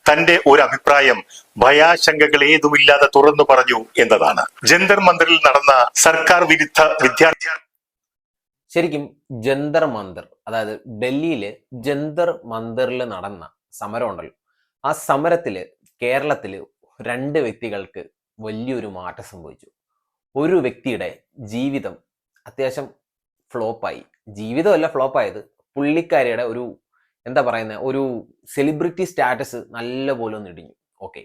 തന്റെ ഒരു അഭിപ്രായം ഭയാശങ്കകൾ ഏതുമില്ലാതെ തുറന്നു പറഞ്ഞു എന്നതാണ്. ജന്തർ മന്ദിറിൽ നടന്ന സർക്കാർ വിരുദ്ധ വിദ്യാർത്ഥി ശരിക്കും ജന്തർ മന്ദിർ, അതായത് ഡൽഹിയില് ജന്തർ മന്ദിറിൽ നടന്ന സമരം ഉണ്ടല്ലോ, ആ സമരത്തില് കേരളത്തില് രണ്ട് വ്യക്തികൾക്ക് വലിയൊരു മാറ്റം സംഭവിച്ചു. ഒരു വ്യക്തിയുടെ ജീവിതം അത്യാവശ്യം ഫ്ലോപ്പായി. ജീവിതമല്ല ഫ്ലോപ്പായത്, പുള്ളിക്കാരിയുടെ ഒരു എന്താ പറയുന്നത്, ഒരു സെലിബ്രിറ്റി സ്റ്റാറ്റസ് നല്ലപോലെ ഒന്ന് ഇടിഞ്ഞു. ഓക്കെ,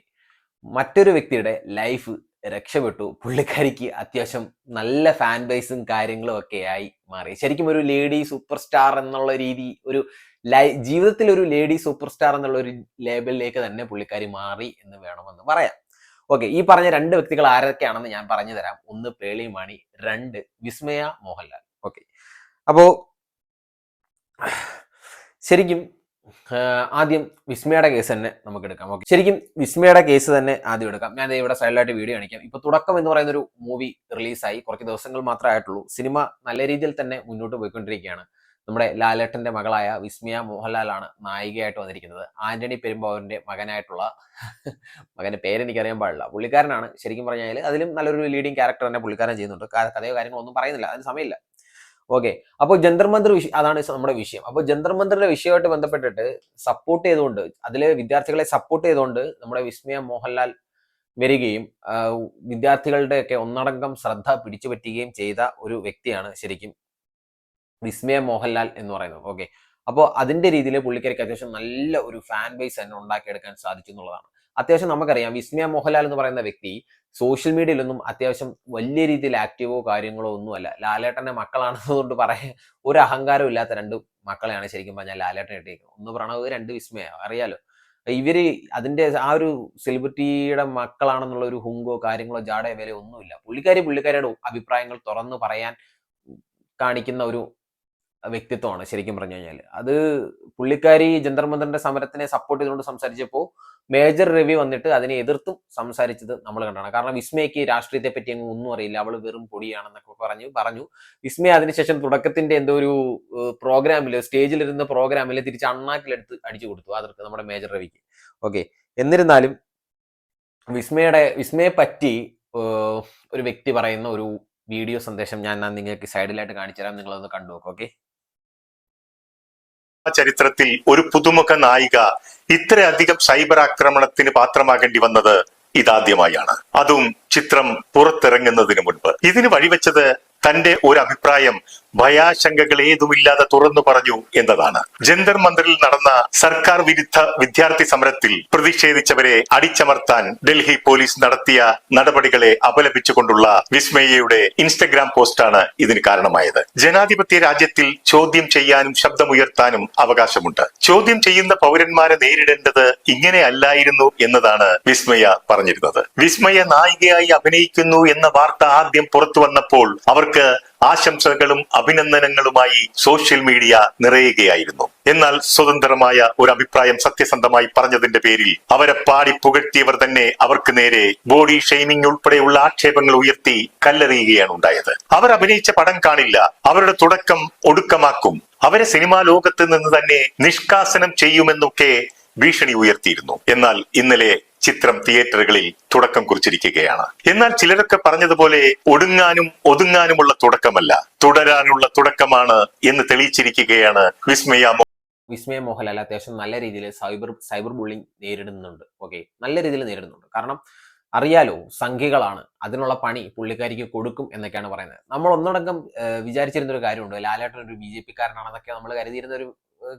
മറ്റൊരു വ്യക്തിയുടെ ലൈഫ് രക്ഷപ്പെട്ടു. പുള്ളിക്കാരിക്ക് അത്യാവശ്യം നല്ല ഫാൻ ബേസും കാര്യങ്ങളും ഒക്കെ ആയി മാറി. ശരിക്കും ഒരു ലേഡി സൂപ്പർ സ്റ്റാർ എന്നുള്ള രീതി, ഒരു ജീവിതത്തിൽ ഒരു ലേഡി സൂപ്പർ സ്റ്റാർ എന്നുള്ള ഒരു ലേബലിലേക്ക് തന്നെ പുള്ളിക്കാരി മാറി എന്ന് വേണമെന്ന് പറയാം. ഓക്കെ, ഈ പറഞ്ഞ രണ്ട് വ്യക്തികൾ ആരൊക്കെയാണെന്ന് ഞാൻ പറഞ്ഞു തരാം. ഒന്ന് പേളി മാണി, രണ്ട് വിസ്മയ മോഹൻലാൽ. ഓക്കെ, അപ്പോ ശരിക്കും ആദ്യം വിസ്മയുടെ കേസ് തന്നെ നമുക്ക് എടുക്കാം. ഓക്കെ, ശരിക്കും വിസ്മയുടെ കേസ് തന്നെ ആദ്യം എടുക്കാം. ഞാൻ ഇവിടെ സൈഡിലായിട്ട് വീഡിയോ കാണിക്കാം. ഇപ്പൊ തുടക്കം എന്ന് പറയുന്ന ഒരു മൂവി റിലീസായി കുറച്ച് ദിവസങ്ങൾ മാത്രമേ ആയിട്ടുള്ളൂ. സിനിമ നല്ല രീതിയിൽ തന്നെ മുന്നോട്ട് പോയിക്കൊണ്ടിരിക്കുകയാണ്. നമ്മുടെ ലാലേട്ടന്റെ മകളായ വിസ്മയ മോഹൻലാലാണ് നായികയായിട്ട് വന്നിരിക്കുന്നത്. ആന്റണി പെരുമ്പാവൂരിന്റെ മകനായിട്ടുള്ള മകന്റെ പേരെനിക്കറിയാൻ പാടില്ല, പുള്ളിക്കാരനാണ്. ശരിക്കും പറഞ്ഞാൽ അതിലും നല്ലൊരു ലീഡിങ് ക്യാരക്ടർ തന്നെ പുള്ളിക്കാരൻ ചെയ്യുന്നുണ്ട്. കഥയോ കാര്യങ്ങളോ ഒന്നും പറയുന്നില്ല, അതിന് സമയമില്ല. ഓക്കെ, അപ്പോൾ ജന്തർ മന്ദിർ അതാണ് നമ്മുടെ വിഷയം. അപ്പോൾ ജന്തർ മന്ദിറിന്റെ വിഷയമായിട്ട് ബന്ധപ്പെട്ടിട്ട് സപ്പോർട്ട് ചെയ്തുകൊണ്ട്, അതിലെ വിദ്യാർത്ഥികളെ സപ്പോർട്ട് ചെയ്തുകൊണ്ട് നമ്മുടെ വിസ്മയ മോഹൻലാൽ വരികയും വിദ്യാർത്ഥികളുടെയൊക്കെ ഒന്നടങ്കം ശ്രദ്ധ പിടിച്ചുപറ്റുകയും ചെയ്ത ഒരു വ്യക്തിയാണ് ശരിക്കും വിസ്മയ മോഹൻലാൽ എന്ന് പറയുന്നത്. ഓക്കെ, അപ്പോൾ അതിന്റെ രീതിയിൽ പുള്ളിക്കാരിക്ക് അത്യാവശ്യം നല്ല ഒരു ഫാൻ ബേസ് തന്നെ ഉണ്ടാക്കിയെടുക്കാൻ സാധിച്ചു എന്നുള്ളതാണ്. അത്യാവശ്യം നമുക്കറിയാം വിസ്മയ മോഹൻലാൽ എന്ന് പറയുന്ന വ്യക്തി സോഷ്യൽ മീഡിയയിലൊന്നും അത്യാവശ്യം വലിയ രീതിയിൽ ആക്റ്റീവോ കാര്യങ്ങളോ ഒന്നുമല്ല. ലാലേട്ടന്റെ മക്കളാണെന്നുകൊണ്ട് പറയാൻ ഒരു അഹങ്കാരവും ഇല്ലാത്ത രണ്ട് മക്കളെയാണ് ശരിക്കും പറഞ്ഞാൽ ലാലേട്ടൻ കിട്ടിയിരിക്കുന്നത്. ഒന്ന് പ്രണവ്, രണ്ട് വിസ്മയ. അറിയാലോ, ഇവര് അതിന്റെ ആ ഒരു സെലിബ്രിറ്റിയുടെ മക്കളാണെന്നുള്ള ഒരു ഹുങ്കോ കാര്യങ്ങളോ ജാടയോ വിലയോ ഒന്നുമില്ല. പുള്ളിക്കാരിയുടെ അഭിപ്രായങ്ങൾ തുറന്നു പറയാൻ കാണിക്കുന്ന ഒരു വ്യക്തിത്വമാണ് ശരിക്കും പറഞ്ഞു കഴിഞ്ഞാൽ. അത് പുള്ളിക്കാരി ജന്തർ മന്ദിറിന്റെ സമരത്തിനെ സപ്പോർട്ട് ചെയ്തുകൊണ്ട് സംസാരിച്ചപ്പോൾ മേജർ രവി വന്നിട്ട് അതിനെ എതിർത്തും സംസാരിച്ചത് നമ്മൾ കണ്ടാണ്. കാരണം വിസ്മയ്ക്ക് രാഷ്ട്രീയത്തെ പറ്റി അങ്ങ് ഒന്നും അറിയില്ല, അവള് വെറും പൊടിയാണെന്നൊക്കെ പറഞ്ഞു. വിസ്മയ അതിനുശേഷം തുടക്കത്തിന്റെ എന്തോ ഒരു പ്രോഗ്രാമില്, സ്റ്റേജിലിരുന്ന പ്രോഗ്രാമിൽ തിരിച്ച് അണ്ണാക്കിലെടുത്ത് അടിച്ചു കൊടുത്തു അതർക്ക് നമ്മുടെ മേജർ രവിക്ക്. ഓക്കെ, എന്നിരുന്നാലും വിസ്മയെ പറ്റി ഒരു വ്യക്തി പറയുന്ന ഒരു വീഡിയോ സന്ദേശം ഞാൻ നിങ്ങൾക്ക് സൈഡിലായിട്ട് കാണിച്ചു തരാം, നിങ്ങളൊന്ന് കണ്ടു നോക്കും. ഓക്കെ, ചരിത്രത്തിൽ ഒരു പുതുമുഖ നായിക ഇത്രയധികം സൈബർ ആക്രമണത്തിന് പാത്രമാകേണ്ടി വന്നത് ഇതാദ്യമായാണ്. അതും ചിത്രം പുറത്തിറങ്ങുന്നതിന് മുൻപ്. ഇതിന് വഴിവെച്ചത് തന്റെ ഒരു അഭിപ്രായം ഭയാശങ്കകൾ ഏതുമില്ലാതെ തുറന്നു പറഞ്ഞു എന്നതാണ്. ജന്തർ മന്ദിറിൽ നടന്ന സർക്കാർ വിരുദ്ധ വിദ്യാർത്ഥി സമരത്തിൽ പ്രതിഷേധിച്ചവരെ അടിച്ചമർത്താൻ ഡൽഹി പോലീസ് നടത്തിയ നടപടികളെ അപലപിച്ചുകൊണ്ടുള്ള വിസ്മയയുടെ ഇൻസ്റ്റഗ്രാം പോസ്റ്റാണ് ഇതിന് കാരണമായത്. ജനാധിപത്യ രാജ്യത്തിൽ ചോദ്യം ചെയ്യാനും ശബ്ദമുയർത്താനും അവകാശമുണ്ട്. ചോദ്യം ചെയ്യുന്ന പൗരന്മാരെ നേരിടേണ്ടത് ഇങ്ങനെയല്ലായിരുന്നു എന്നതാണ് വിസ്മയ പറഞ്ഞിരുന്നത്. വിസ്മയ നായികയായി അഭിനയിക്കുന്നു എന്ന വാർത്ത ആദ്യം പുറത്തു വന്നപ്പോൾ അവർക്ക് ആശംസകളും അഭിനന്ദനങ്ങളുമായി സോഷ്യൽ മീഡിയ നിറയുകയായിരുന്നു. എന്നാൽ സ്വതന്ത്രമായ ഒരു അഭിപ്രായം സത്യസന്ധമായി പറഞ്ഞതിന്റെ പേരിൽ അവരെ പാടി പുകഴ്ത്തിയവർ തന്നെ അവർക്ക് നേരെ ബോഡി ഷെയ്മിംഗ് ഉൾപ്പെടെയുള്ള ആക്ഷേപങ്ങൾ ഉയർത്തി കല്ലെറിയുകയാണ് ഉണ്ടായത്. അവർ അഭിനയിച്ച പടം കാണില്ല, അവരുടെ തുടക്കം ഒടുക്കമാക്കും, അവരെ സിനിമാ ലോകത്ത് നിന്ന് തന്നെ നിഷ്കാസനം ചെയ്യുമെന്നൊക്കെ ഭീഷണി ഉയർത്തിയിരുന്നു. എന്നാൽ ഇന്നലെ ചിത്രം തിയേറ്ററുകളിൽ തുടക്കം കുറിച്ചിരിക്കുകയാണ്. എന്നാൽ ചിലരൊക്കെ പറഞ്ഞതുപോലെ ഒടുങ്ങാനും ഒതുങ്ങാനുമുള്ള തുടക്കമല്ല, തുടരാനുള്ള തുടക്കമാണ് എന്ന് തെളിയിച്ചിരിക്കുകയാണ് വിസ്മയ മോഹൻലാൽ. അത്യാവശ്യം നല്ല രീതിയിൽ സൈബർ ബുള്ളിങ് നേരിടുന്നുണ്ട്. ഓക്കെ, നല്ല രീതിയിൽ നേരിടുന്നുണ്ട്. കാരണം അറിയാലോ, സംഖ്യകളാണ്, അതിനുള്ള പണി പുള്ളിക്കാരിക്ക് കൊടുക്കും എന്നൊക്കെയാണ് പറയുന്നത്. നമ്മൾ ഒന്നടങ്കം വിചാരിച്ചിരുന്ന ഒരു കാര്യമുണ്ട്, ലാലേട്ടൻ ഒരു BJP കാരനാണെന്നൊക്കെ നമ്മൾ കരുതിയിരുന്ന ഒരു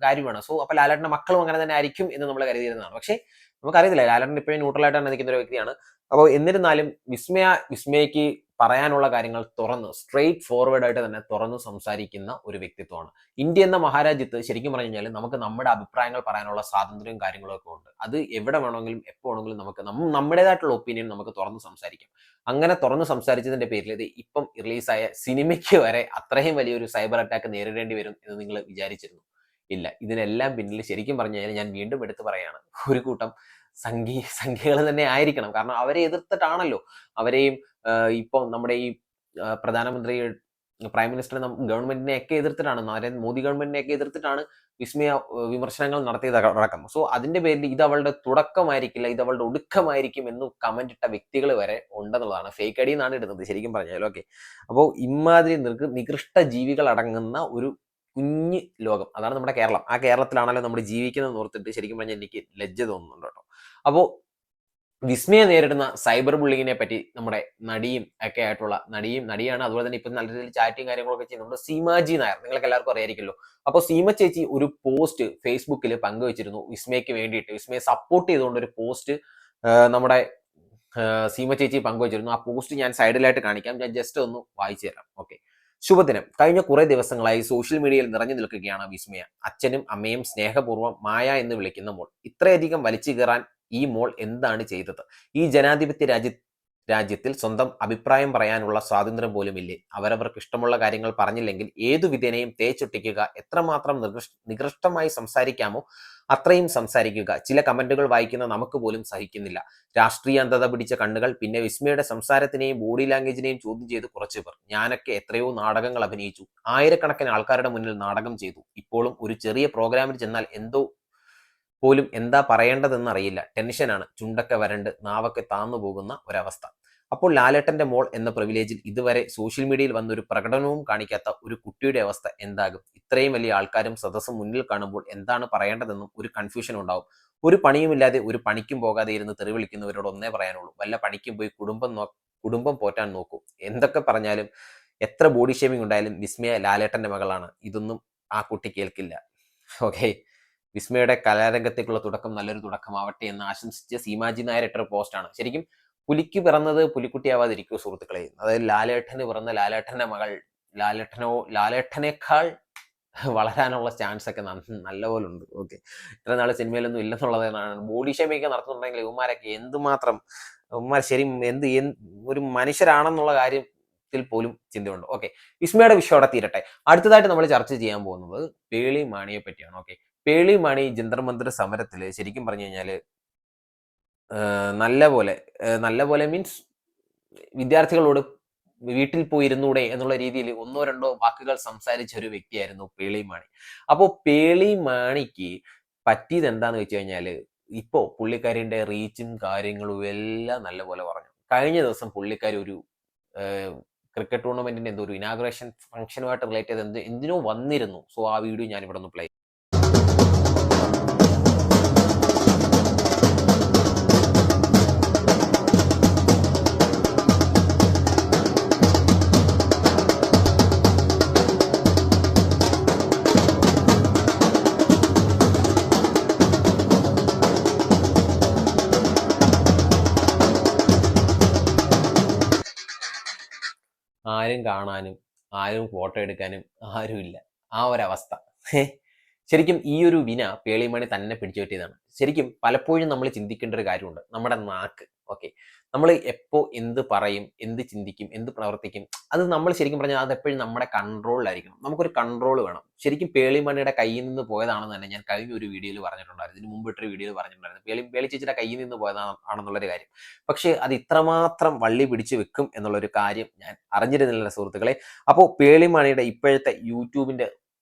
കാര്യമാണ്. സോ അപ്പൊ ലാലേട്ടന്റെ മക്കളും അങ്ങനെ തന്നെ ആയിരിക്കും എന്ന് നമ്മൾ കരുതിയിരുന്നതാണ്. പക്ഷെ നമുക്കറിയത്തില്ല, ലാലേട്ടൻ ഇപ്പോഴും ന്യൂട്രലായിട്ടാണ് നിൽക്കുന്ന ഒരു വ്യക്തിയാണ്. അപ്പോൾ എന്നിരുന്നാലും വിസ്മയക്ക് പറയാനുള്ള കാര്യങ്ങൾ തുറന്ന് സ്ട്രെയിറ്റ് ഫോർവേഡ് ആയിട്ട് തന്നെ തുറന്ന് സംസാരിക്കുന്ന ഒരു വ്യക്തിത്വമാണ്. ഇന്ത്യ എന്ന മഹാരാജ്യത്ത് ശരിക്കും പറഞ്ഞു കഴിഞ്ഞാൽ നമുക്ക് നമ്മുടെ അഭിപ്രായങ്ങൾ പറയാനുള്ള സ്വാതന്ത്ര്യവും കാര്യങ്ങളും ഒക്കെ ഉണ്ട്. അത് എവിടെ വേണമെങ്കിലും എപ്പോൾ വേണമെങ്കിലും നമുക്ക് നമ്മുടേതായിട്ടുള്ള ഒപ്പീനിയൻ നമുക്ക് തുറന്ന് സംസാരിക്കാം. അങ്ങനെ തുറന്ന് സംസാരിച്ചതിന്റെ പേരിൽ ഇത് ഇപ്പം റിലീസായ സിനിമയ്ക്ക് വരെ അത്രയും വലിയൊരു സൈബർ അറ്റാക്ക് നേരിടേണ്ടി വരും എന്ന് നിങ്ങൾ വിചാരിച്ചിരുന്നു? ഇല്ല. ഇതിനെല്ലാം പിന്നിൽ ശരിക്കും പറഞ്ഞു കഴിഞ്ഞാൽ ഞാൻ വീണ്ടും എടുത്തു പറയാണ്, ഒരു കൂട്ടം സംഖ്യകൾ തന്നെ ആയിരിക്കണം. കാരണം അവരെ എതിർത്തിട്ടാണല്ലോ, അവരെയും ഇപ്പം നമ്മുടെ ഈ പ്രധാനമന്ത്രി, പ്രൈം മിനിസ്റ്റർ, ഗവൺമെന്റിനെ ഒക്കെ എതിർത്തിട്ടാണ്, നരേന്ദ്ര മോദി ഗവൺമെന്റിനെ ഒക്കെ എതിർത്തിട്ടാണ് വിസ്മയ വിമർശനങ്ങൾ നടത്തിയത് അടക്കം. സോ അതിന്റെ പേരിൽ ഇത് അവളുടെ തുടക്കമായിരിക്കില്ല, ഇത് അവളുടെ ഒടുക്കമായിരിക്കും എന്ന് കമന്റ് ഇട്ട വ്യക്തികൾ വരെ ഉണ്ടെന്നുള്ളതാണ്. ഫേക്ക് ഐഡി എന്നാണ് ഇടുന്നത് ശരിക്കും പറഞ്ഞാൽ. ഓക്കെ, അപ്പോൾ ഇമാതിരി നികൃഷ്ട ജീവികൾ അടങ്ങുന്ന ഒരു കുഞ്ഞ് ലോകം, അതാണ് നമ്മുടെ കേരളം. ആ കേരളത്തിലാണല്ലോ നമ്മൾ ജീവിക്കുന്നത് ഓർത്തിട്ട് ശരിക്കും പറഞ്ഞാൽ എനിക്ക് ലജ്ജ തോന്നുന്നുണ്ട് കേട്ടോ. അപ്പോൾ വിസ്മയെ നേരിടുന്ന സൈബർ ബുള്ളിങ്ങിനെ പറ്റി നമ്മുടെ നടിയും ഒക്കെ ആയിട്ടുള്ള നടിയാണ്, അതുപോലെ തന്നെ ഇപ്പം നല്ല രീതിയിൽ ചാറ്റും കാര്യങ്ങളൊക്കെ ചെയ്യുന്നുണ്ട്, സീമാജി നായർ. നിങ്ങൾക്ക് എല്ലാവർക്കും അറിയായിരിക്കുമല്ലോ. അപ്പോൾ സീമ ചേച്ചി ഒരു പോസ്റ്റ് ഫേസ്ബുക്കിൽ പങ്കുവച്ചിരുന്നു വിസ്മയ്ക്ക് വേണ്ടിയിട്ട്. വിസ്മയെ സപ്പോർട്ട് ചെയ്തുകൊണ്ട് ഒരു പോസ്റ്റ് നമ്മുടെ സീമ ചേച്ചി പങ്കുവച്ചിരുന്നു. ആ പോസ്റ്റ് ഞാൻ സൈഡിലായിട്ട് കാണിക്കാം, ഞാൻ ജസ്റ്റ് ഒന്ന് വായിച്ചു തരാം. ഓക്കെ. ശുഭദിനം. കഴിഞ്ഞ കുറെ ദിവസങ്ങളായി സോഷ്യൽ മീഡിയയിൽ നിറഞ്ഞു നിൽക്കുകയാണ് വിസ്മയ. അച്ഛനും അമ്മയും സ്നേഹപൂർവ്വം മായ എന്ന് വിളിക്കുന്ന മോൾ. ഇത്രയധികം വലിച്ചു കയറാൻ ഈ മോൾ എന്താണ് ചെയ്തത്? ഈ ജനാധിപത്യ രാജ്യത്തിൽ സ്വന്തം അഭിപ്രായം പറയാനുള്ള സ്വാതന്ത്ര്യം പോലും ഇല്ലേ? അവരവർക്ക് ഇഷ്ടമുള്ള കാര്യങ്ങൾ പറഞ്ഞില്ലെങ്കിൽ ഏതു വിധേനയും തേച്ചൊട്ടിക്കുക, എത്രമാത്രം നികൃഷ്ടമായി സംസാരിക്കാമോ അത്രയും സംസാരിക്കുക. ചില കമന്റുകൾ വായിക്കുന്ന നമുക്ക് പോലും സഹിക്കുന്നില്ല. രാഷ്ട്രീയ അന്ധത പിടിച്ച കണ്ണുകൾ. പിന്നെ വിസ്മയുടെ സംസാരത്തിനെയും ബോഡി ലാംഗ്വേജിനെയും ചോദ്യം ചെയ്ത് കുറച്ചു പേർ. ഞാനൊക്കെ എത്രയോ നാടകങ്ങൾ അഭിനയിച്ചു, ആയിരക്കണക്കിന് ആൾക്കാരുടെ മുന്നിൽ നാടകം ചെയ്തു. ഇപ്പോഴും ഒരു ചെറിയ പ്രോഗ്രാമിൽ ചെന്നാൽ പോലും എന്താ പറയേണ്ടതെന്ന് അറിയില്ല. ടെൻഷനാണ്, ചുണ്ടൊക്കെ വരണ്ട് നാവൊക്കെ താന്നു പോകുന്ന ഒരവസ്ഥ. അപ്പോൾ ലാലേട്ടന്റെ മോൾ എന്ന പ്രിവിലേജിൽ ഇതുവരെ സോഷ്യൽ മീഡിയയിൽ വന്നൊരു പ്രകടനവും കാണിക്കാത്ത ഒരു കുട്ടിയുടെ അവസ്ഥ എന്താകും? ഇത്രയും വലിയ ആൾക്കാരും സദസ്സും മുന്നിൽ കാണുമ്പോൾ എന്താണ് പറയേണ്ടതെന്നും ഒരു കൺഫ്യൂഷൻ ഉണ്ടാവും. ഒരു പണിയുമില്ലാതെ ഒരു പണിക്കും പോകാതെ ഇരുന്ന് തെറി വിളിക്കുന്നവരോട് ഒന്നേ പറയാനുള്ളൂ, വല്ല പണിക്കും പോയി കുടുംബം പോറ്റാൻ നോക്കൂ. എന്തൊക്കെ പറഞ്ഞാലും എത്ര ബോഡി ഷേമിംഗ് ഉണ്ടായാലും വിസ്മയ ലാലേട്ടന്റെ മകളാണ്. ഇതൊന്നും ആ കുട്ടി കേൾക്കില്ല. ഓക്കെ. വിസ്മയുടെ കലാരംഗത്തേക്കുള്ള തുടക്കം നല്ലൊരു തുടക്കമാവട്ടെ എന്ന് ആശംസിച്ച് സീമാജി നായർ ഇട്ട പോസ്റ്റാണ്. ശരിക്കും പുലിക്ക് പിറന്നത് പുലിക്കുട്ടിയാവാതിരിക്കൂ സുഹൃത്തുക്കളെ. അതായത് ലാലേട്ടന് പിറന്ന ലാലേട്ടന്റെ മകൾ ലാലേട്ടനേക്കാൾ വളരാനുള്ള ചാൻസ് ഒക്കെ നല്ലപോലെ ഉണ്ട്. ഓക്കെ, ഇത്ര നാള് സിനിമയിലൊന്നും ഇല്ലെന്നുള്ളതാണ്. ബോഡി ഷേമിംഗ് ഒക്കെ നടത്തുന്നുണ്ടെങ്കിൽ ഇവന്മാരൊക്കെ എന്തുമാത്രം ശരി ഒരു മനുഷ്യരാണെന്നുള്ള കാര്യത്തിൽ പോലും ചിന്തയുണ്ട്. ഓക്കെ, വിസ്മയുടെ വിഷയം അവിടെ തീരട്ടെ. അടുത്തതായിട്ട് നമ്മൾ ചർച്ച ചെയ്യാൻ പോകുന്നത് പേളി മാണിയെ പറ്റിയാണ്. ഓക്കെ, പേളി മാണി ജന്തർ മന്ദിർ സമരത്തില് ശരിക്കും പറഞ്ഞു കഴിഞ്ഞാല് നല്ലപോലെ മീൻസ് വിദ്യാർത്ഥികളോട് വീട്ടിൽ പോയി ഇരുന്നൂടെ എന്നുള്ള രീതിയിൽ ഒന്നോ രണ്ടോ വാക്കുകൾ സംസാരിച്ച ഒരു വ്യക്തിയായിരുന്നു പേളി മാണി. അപ്പോൾ പേളി മാണിക്ക് പറ്റിയത് എന്താന്ന് വെച്ച് കഴിഞ്ഞാല് ഇപ്പോ പുള്ളിക്കാരിന്റെ റീച്ചും കാര്യങ്ങളും എല്ലാം നല്ലപോലെ പറഞ്ഞു. കഴിഞ്ഞ ദിവസം പുള്ളിക്കാരി ഒരു ക്രിക്കറ്റ് ടൂർണമെന്റിന്റെ എന്തോ ഒരു ഇനാഗുറേഷൻ ഫംഗ്ഷനുമായിട്ട് റിലേറ്റ് ചെയ്ത് എന്തിനോ വന്നിരുന്നു. സോ ആ വീഡിയോ ഞാൻ ഇവിടെ ഒന്ന് പ്ലേ. ആരും കാണാനും ആരും ഫോട്ടോ എടുക്കാനും ആരുമില്ല, ആ ഒരവസ്ഥ. ശരിക്കും ഈ ഒരു വിന പേളിമണി തന്നെ പിടിച്ചു പറ്റിയതാണ്. ശരിക്കും പലപ്പോഴും നമ്മൾ ചിന്തിക്കേണ്ട ഒരു കാര്യമുണ്ട്, നമ്മുടെ നാക്ക്. ഓക്കെ, നമ്മൾ എപ്പോ എന്ത് പറയും, എന്ത് ചിന്തിക്കും, എന്ത് പ്രവർത്തിക്കും, അത് നമ്മൾ ശരിക്കും പറഞ്ഞാൽ അത് എപ്പോഴും നമ്മുടെ കൺട്രോളിലായിരിക്കണം. നമുക്കൊരു കൺട്രോൾ വേണം. ശരിക്കും പേളിമണിയുടെ കയ്യിൽ നിന്ന് പോയതാണെന്ന് തന്നെ ഞാൻ കഴിഞ്ഞ ഒരു വീഡിയോയിൽ പറഞ്ഞിട്ടുണ്ടായിരുന്നു, ഇതിന് മുമ്പിട്ടൊരു വീഡിയോയിൽ പറഞ്ഞിട്ടുണ്ടായിരുന്നു. പേളി ചേച്ചിയുടെ കയ്യിൽ നിന്ന് പോയതാണെന്നുള്ളൊരു കാര്യം. പക്ഷെ അത് ഇത്രമാത്രം വള്ളി പിടിച്ചു വെക്കും എന്നുള്ളൊരു കാര്യം ഞാൻ അറിഞ്ഞിരുന്നില്ല സുഹൃത്തുക്കളെ. അപ്പോൾ പേളിമണിയുടെ ഇപ്പോഴത്തെ യൂട്യൂബിന്റെ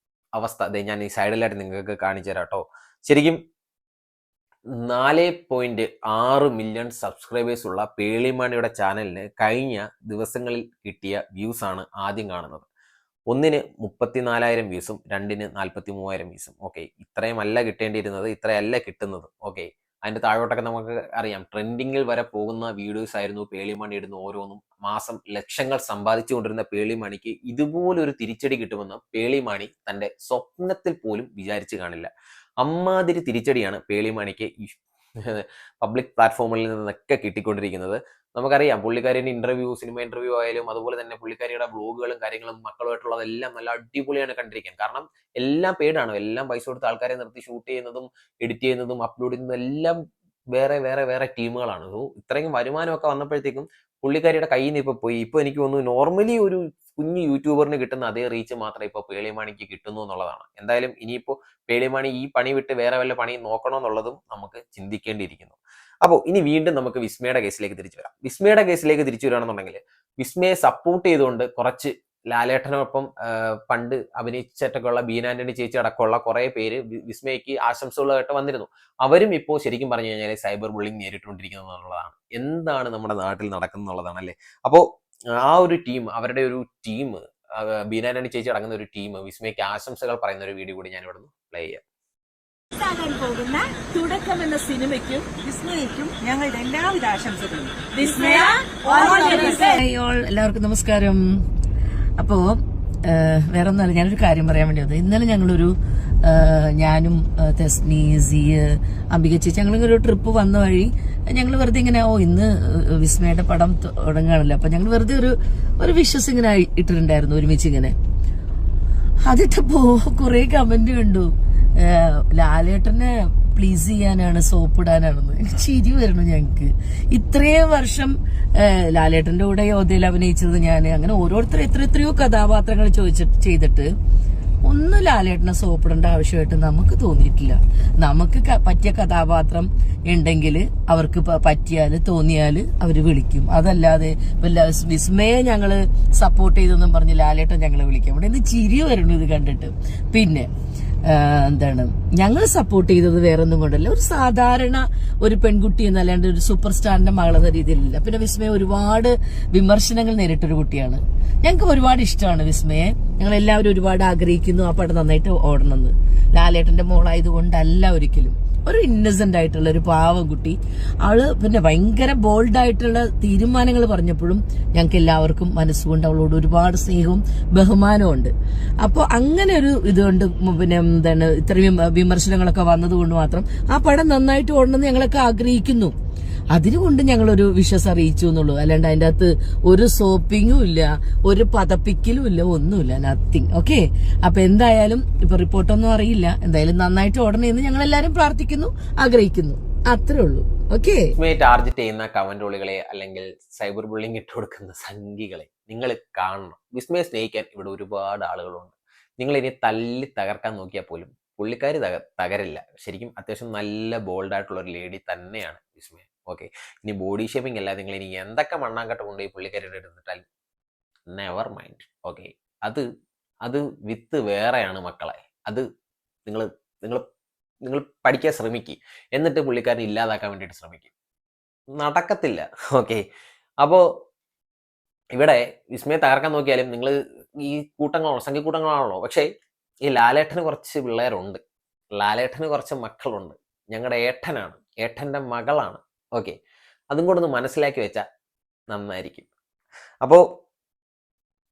അവസ്ഥ ഞാൻ ഈ സൈഡിലായിട്ട് നിങ്ങൾക്ക് കാണിച്ചു തരാം കേട്ടോ. ശരിക്കും 4.6 മില്യൺ സബ്സ്ക്രൈബേഴ്സ് ഉള്ള പേളിമണിയുടെ ചാനലിന് കഴിഞ്ഞ ദിവസങ്ങളിൽ കിട്ടിയ വ്യൂസ് ആണ് ആദ്യം കാണുന്നത്. 1-ന് 34,000 വ്യൂസും 2-ന് 43,000 വ്യൂസും. ഓക്കെ, ഇത്രയുമല്ല കിട്ടേണ്ടിയിരുന്നത്, ഇത്രയല്ല കിട്ടുന്നത്. ഓക്കെ, അതിന്റെ താഴോട്ടൊക്കെ നമുക്ക് അറിയാം, ട്രെൻഡിങ്ങിൽ വരെ പോകുന്ന വീഡിയോസ് ആയിരുന്നു പേളിമണി ഇടുന്ന ഓരോന്നും. മാസം ലക്ഷങ്ങൾ സമ്പാദിച്ചുകൊണ്ടിരുന്ന പേളിമണിക്ക് ഇതുപോലൊരു തിരിച്ചടി കിട്ടുമെന്ന് പേളിമണി തന്റെ സ്വപ്നത്തിൽ പോലും വിചാരിച്ചു കാണില്ല. അമ്മാതിരി തിരിച്ചടിയാണ് പേളിമണിക്ക് പബ്ലിക് പ്ലാറ്റ്ഫോമിൽ നിന്നൊക്കെ കിട്ടിക്കൊണ്ടിരിക്കുന്നത്. നമുക്കറിയാം പുള്ളിക്കാരിയുടെ സിനിമ ഇന്റർവ്യൂ ആയാലും അതുപോലെ തന്നെ പുള്ളിക്കാരിയുടെ വ്ലോഗുകളും കാര്യങ്ങളും മക്കളുമായിട്ടുള്ളതെല്ലാം നല്ല അടിപൊളിയാണ് കണ്ടിരിക്കാൻ. കാരണം എല്ലാം പെയ്ഡാണ്, എല്ലാം പൈസ കൊടുത്ത ആൾക്കാരെ നിർത്തി ഷൂട്ട് ചെയ്യുന്നതും എഡിറ്റ് ചെയ്യുന്നതും അപ്ലോഡ് ചെയ്യുന്നതും എല്ലാം വേറെ ടീമുകളാണ്. സോ ഇത്രയും വരുമാനമൊക്കെ വന്നപ്പോഴത്തേക്കും പുള്ളിക്കാരിയുടെ കയ്യിൽ നിന്ന് ഇപ്പൊ പോയി. ഇപ്പൊ എനിക്ക് തോന്നുന്നു നോർമലി ഒരു കുഞ്ഞു യൂട്യൂബറിന് കിട്ടുന്ന അതേ റീച്ച് മാത്രമേ ഇപ്പൊ പേളിമാണിക്ക് കിട്ടുന്നു എന്നുള്ളതാണ്. എന്തായാലും ഇനിയിപ്പോ പേളിമാണി ഈ പണി വിട്ട് വേറെ വല്ല പണി നോക്കണമെന്നുള്ളതും നമുക്ക് ചിന്തിക്കേണ്ടിയിരിക്കുന്നു. അപ്പോൾ ഇനി വീണ്ടും നമുക്ക് വിസ്മയുടെ കേസിലേക്ക് തിരിച്ചു വരാം. വിസ്മയുടെ കേസിലേക്ക് തിരിച്ചു വരികയാണെന്നുണ്ടെങ്കിൽ വിസ്മയെ സപ്പോർട്ട് ചെയ്തുകൊണ്ട് കുറച്ച് ലാലേട്ടനൊപ്പം പണ്ട് അഭിനയിച്ചിട്ടൊക്കെയുള്ള ബീന ആന്റണി ചേച്ചി അടക്കമുള്ള കുറെ പേര് വിസ്മയ്ക്ക് ആശംസകളായിട്ട് വന്നിരുന്നു. അവരും ഇപ്പോൾ ശരിക്കും പറഞ്ഞു കഴിഞ്ഞാൽ സൈബർ ബുള്ളിങ് നേരിട്ടുകൊണ്ടിരിക്കുന്നത് എന്നുള്ളതാണ്. എന്താണ് നമ്മുടെ നാട്ടിൽ നടക്കുന്നത് എന്നുള്ളതാണ് അല്ലേ. അപ്പോൾ ആ ഒരു ടീം, അവരുടെ ഒരു ടീം, ബീന ആന്റണി ചേച്ചി അടങ്ങുന്ന ഒരു ടീം വിസ്മയ്ക്ക് ആശംസകൾ പറയുന്ന ഒരു വീഡിയോ കൂടി ഞാൻ ഇവിടെ നിന്ന് പ്ലേ ചെയ്യാം. പോകുന്ന തുടക്കം എന്ന സിനിമയ്ക്കും വിസ്മയയ്ക്കും ഞങ്ങളുടെ എല്ലാവിധ ആശംസകളും. വിസ്മയ, എല്ലാവർക്കും നമസ്കാരം. അപ്പോ വേറെ ഒന്നല്ല, ഞാനൊരു കാര്യം പറയാൻ വേണ്ടി വന്നത്. ഇന്നലെ ഞങ്ങളൊരു ഞാനും തെസ്നി, സിയ, അംബിക ചേച്ചി ഞങ്ങളിങ്ങനെ ഒരു ട്രിപ്പ് വന്ന വഴി ഞങ്ങൾ വെറുതെ ഇങ്ങനെ ഇന്ന് വിസ്മയുടെ പടം തുടങ്ങുകയാണല്ലോ, അപ്പൊ ഞങ്ങൾ വെറുതെ ഒരു വിശ്വസ് ഇങ്ങനെ ഇട്ടിട്ടുണ്ടായിരുന്നു ഒരുമിച്ച് ഇങ്ങനെ. അതിട്ടപ്പോ കുറെ കമന്റ് കണ്ടു, ലാലേട്ടനെ പ്ലീസ് ചെയ്യാനാണ്, സോപ്പിടാനാണെന്ന്. എനിക്ക് ചിരി വരണം. ഞങ്ങക്ക് ഇത്രയും വർഷം ലാലേട്ടന്റെ കൂടെ യോധയിൽ അഭിനയിച്ചത് ഞാൻ, അങ്ങനെ ഓരോരുത്തർ എത്രയോ കഥാപാത്രങ്ങൾ ചെയ്തിട്ട് ഒന്നും ലാലേട്ടനെ സോപ്പിടേണ്ട ആവശ്യമായിട്ട് നമുക്ക് തോന്നിയിട്ടില്ല. നമുക്ക് പറ്റിയ കഥാപാത്രം ഉണ്ടെങ്കിൽ അവർക്ക് പറ്റിയാല് തോന്നിയാല് അവര് വിളിക്കും. അതല്ലാതെ വിസ്മയെ ഞങ്ങള് സപ്പോർട്ട് ചെയ്തെന്നും പറഞ്ഞ് ലാലേട്ടൻ ഞങ്ങളെ വിളിക്കാം. ഇവിടെ ഇന്ന് ചിരി വരണം ഇത് കണ്ടിട്ട്. പിന്നെ എന്താണ്, ഞങ്ങൾ സപ്പോർട്ട് ചെയ്തത് വേറെ ഒന്നും കൊണ്ടല്ല, ഒരു സാധാരണ ഒരു പെൺകുട്ടി എന്നല്ലാണ്ട് ഒരു സൂപ്പർ സ്റ്റാറിന്റെ മകളെന്ന രീതിയിലല്ല. പിന്നെ വിസ്മയ ഒരുപാട് വിമർശനങ്ങൾ നേരിട്ടൊരു കുട്ടിയാണ്. ഞങ്ങൾക്ക് ഒരുപാട് ഇഷ്ടമാണ് വിസ്മയെ. ഞങ്ങൾ എല്ലാവരും ഒരുപാട് ആഗ്രഹിക്കുന്നു ആ പടം നന്നായിട്ട് ഓടണമെന്ന്. ലാലേട്ടന്റെ മോളായതുകൊണ്ടല്ല ഒരിക്കലും. ഒരു ഇന്നസെന്റ് ആയിട്ടുള്ള ഒരു പാവം കുട്ടി. അവള് പിന്നെ ഭയങ്കര ബോൾഡായിട്ടുള്ള തീരുമാനങ്ങൾ പറഞ്ഞപ്പോഴും ഞങ്ങൾക്ക് എല്ലാവർക്കും മനസ്സുകൊണ്ട് അവളോട് ഒരുപാട് സ്നേഹവും ബഹുമാനവും ഉണ്ട്. അപ്പോൾ അങ്ങനെ ഒരു ഇതുകൊണ്ട് പിന്നെ എന്താണ് ഇത്രയും വിമർശനങ്ങളൊക്കെ വന്നതുകൊണ്ട് മാത്രം ആ പടം നന്നായിട്ട് ഓടണമെന്ന് ഞങ്ങളൊക്കെ ആഗ്രഹിക്കുന്നു. അതിനുകൊണ്ട് ഞങ്ങളൊരു വിശ്വാസം അറിയിച്ചു എന്നുള്ളൂ. അല്ലാണ്ട് അതിൻ്റെ അകത്ത് ഒരു സോപ്പിങ്ങും ഇല്ല, ഒരു പതപ്പിക്കലും ഇല്ല, ഒന്നുമില്ല, നത്തിങ്. ഓക്കെ, അപ്പൊ എന്തായാലും ഇപ്പൊ റിപ്പോർട്ടൊന്നും അറിയില്ല. എന്തായാലും നന്നായിട്ട് ഓടണമെന്ന് ഞങ്ങൾ എല്ലാരും പ്രാർത്ഥിക്കുന്നു, ആഗ്രഹിക്കുന്നു. അത്രേ ഉള്ളൂ. ഓക്കെ, വിസ്മയെ ടാർഗറ്റ് ചെയ്യുന്ന കമന്റുകളെ അല്ലെങ്കിൽ സൈബർ ബുള്ളിങ് ഇട്ട് കൊടുക്കുന്ന സംഖികളെ നിങ്ങൾ കാണണം. വിസ്മയെ സ്നേഹിക്കാൻ ഇവിടെ ഒരുപാട് ആളുകളുണ്ട്. നിങ്ങൾ ഇനി തല്ലി തകർക്കാൻ നോക്കിയാൽ പോലും പുള്ളിക്കാരി തകരില്ല. ശരിക്കും അത്യാവശ്യം നല്ല ബോൾഡായിട്ടുള്ള ഒരു ലേഡി തന്നെയാണ് വിസ്മയ. ഓക്കെ, ഇനി ബോഡി ഷേപ്പിംഗ് അല്ല, നിങ്ങൾ ഇനി എന്തൊക്കെ മണ്ണാങ്കട്ട കൊണ്ടുപോയി പുള്ളിക്കാരിയുടെ എടുത്തിട്ടാൽ നെവർ മൈൻഡ്. ഓക്കെ, അത് വിത്ത് വേറെയാണ് മക്കളെ. അത് നിങ്ങൾ നിങ്ങൾ നിങ്ങൾ പഠിക്കാൻ ശ്രമിക്കുക, എന്നിട്ട് പുള്ളിക്കാരനെ ഇല്ലാതാക്കാൻ വേണ്ടിയിട്ട് ശ്രമിക്കും. നടക്കത്തില്ല. ഓക്കെ, അപ്പോൾ ഇവിടെ വിസ്മയെ തകർക്കാൻ നോക്കിയാലും നിങ്ങൾ ഈ കൂട്ടങ്ങളാണല്ലോ, സംഖ്യക്കൂട്ടങ്ങളാണല്ലോ. പക്ഷേ ഈ ലാലേട്ടന് കുറച്ച് പിള്ളേരുണ്ട്, ലാലേട്ടന് കുറച്ച് മക്കളുണ്ട്. ഞങ്ങളുടെ ഏട്ടനാണ്, ഏട്ടൻ്റെ മകളാണ്. ഓക്കെ, അതും കൂടെ ഒന്ന് മനസ്സിലാക്കി വെച്ചാൽ നന്നായിരിക്കും. അപ്പോൾ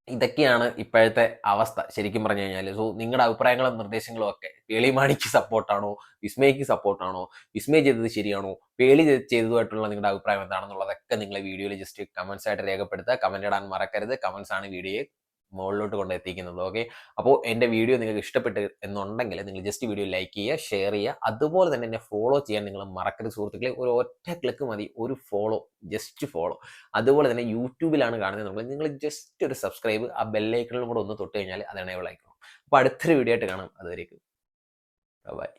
ഇതൊക്കെയാണ് ഇപ്പോഴത്തെ അവസ്ഥ ശരിക്കും പറഞ്ഞു കഴിഞ്ഞാൽ. സോ നിങ്ങളുടെ അഭിപ്രായങ്ങളും നിർദ്ദേശങ്ങളും ഒക്കെ പേളിമാണിക്ക് സപ്പോർട്ടാണോ, വിസ്മയ്ക്ക് സപ്പോർട്ടാണോ, വിസ്മയ ചെയ്തത് ശരിയാണോ, പേളി ചെയ്തതുമായിട്ടുള്ള നിങ്ങളുടെ അഭിപ്രായം എന്താണെന്നുള്ളതൊക്കെ നിങ്ങളെ വീഡിയോയിൽ ജസ്റ്റ് കമൻസ് ആയിട്ട് രേഖപ്പെടുത്തുക. കമന്റ് ഇടാൻ മറക്കരുത്. കമൻസ് ആണ് വീഡിയോയെ മുകളിലോട്ട് കൊണ്ടെത്തിക്കുന്നത്. ഓക്കെ, അപ്പോൾ എൻ്റെ വീഡിയോ നിങ്ങൾക്ക് ഇഷ്ടപ്പെട്ട് എന്നുണ്ടെങ്കിൽ നിങ്ങൾ ജസ്റ്റ് വീഡിയോ ലൈക്ക് ചെയ്യുക, ഷെയർ ചെയ്യുക. അതുപോലെ തന്നെ എന്നെ ഫോളോ ചെയ്യാൻ നിങ്ങൾ മറക്കരുത് സുഹൃത്തുക്കളെ. ഒരു ഒറ്റ ക്ലിക്ക് മതി, ഒരു ഫോളോ, ജസ്റ്റ് ഫോളോ. അതുപോലെ തന്നെ യൂട്യൂബിലാണ് കാണുന്നത് നിങ്ങൾ ജസ്റ്റ് ഒരു സബ്സ്ക്രൈബ്, ആ ബെല്ലൈക്കണിലും കൂടെ ഒന്ന് തൊട്ട് കഴിഞ്ഞാൽ അത് എനേബിൾ ആയിക്കണം. അപ്പോൾ അടുത്തൊരു വീഡിയോ ആയിട്ട് കാണാം. അതുവരേക്കും ബൈ.